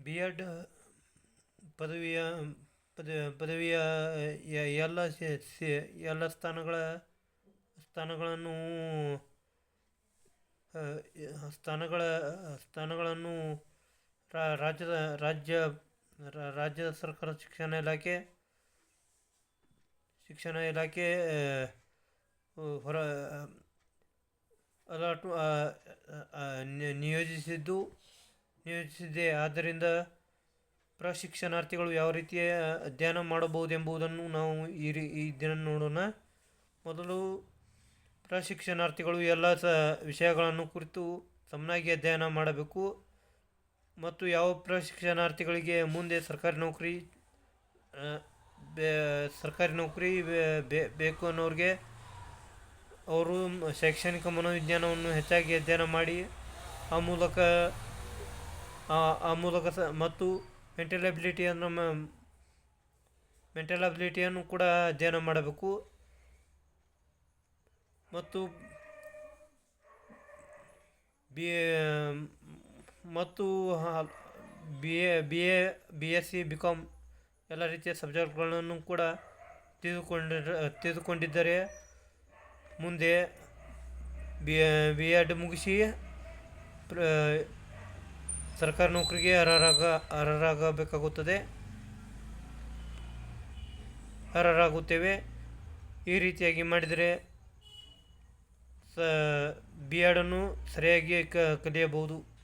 B Ed ಪದವಿಯ ಪದವಿಯ ಎಲ್ಲ ಎಲ್ಲ ಸ್ಥಾನಗಳನ್ನು ಆ, ಸ್ಥಾನಗಳ ಸ್ಥಾನಗಳನ್ನು ರಾಜ್ಯದ ರಾಜ್ಯದ ಸರ್ಕಾರ ಶಿಕ್ಷಣ ಇಲಾಖೆ ಹೊರ ಅಲಾಟ್ ನಿಯೋಜಿಸಿದೆ. ಆದ್ದರಿಂದ ಪ್ರಶಿಕ್ಷಣಾರ್ಥಿಗಳು ಯಾವ ರೀತಿಯ ಅಧ್ಯಯನ ಮಾಡಬಹುದೆಂಬುದನ್ನು ನಾವು ಈ ದಿನ ನೋಡೋಣ. ಮೊದಲು ಪ್ರಶಿಕ್ಷಣಾರ್ಥಿಗಳು ಎಲ್ಲ ವಿಷಯಗಳನ್ನು ಕುರಿತು ಸಮನಾಗಿ ಅಧ್ಯಯನ ಮಾಡಬೇಕು ಮತ್ತು ಯಾವ ಪ್ರಶಿಕ್ಷಣಾರ್ಥಿಗಳಿಗೆ ಮುಂದೆ ಸರ್ಕಾರಿ ನೌಕರಿ ಬೇಕು ಅನ್ನೋರಿಗೆ ಅವರು ಶೈಕ್ಷಣಿಕ ಮನೋವಿಜ್ಞಾನವನ್ನು ಹೆಚ್ಚಾಗಿ ಅಧ್ಯಯನ ಮಾಡಿ ಆ ಮೂಲಕ ಮತ್ತು ಮೆಂಟಲ್ ಅಬಿಲಿಟಿಯನ್ನು ಕೂಡ ಅಧ್ಯಯನ ಮಾಡಬೇಕು. ಮತ್ತು ಬಿ ಎಸ್ ಸಿ ಬಿ.ಕಾಮ್ ಎಲ್ಲ ರೀತಿಯ ಸಬ್ಜೆಕ್ಟ್ಗಳನ್ನು ಕೂಡ ತಿಳಿದುಕೊಂಡಿದ್ದರೆ ಮುಂದೆ ಬಿ ಎಡ್ ಮುಗಿಸಿ ಸರ್ಕಾರಿ ನೌಕರಿಗೆ ಅರ್ಹರಾಗುತ್ತೇವೆ. ಈ ರೀತಿಯಾಗಿ ಮಾಡಿದರೆ ಬಿ ಎಡನ್ನು ಸರಿಯಾಗಿ ಕಲಿಯಬಹುದು.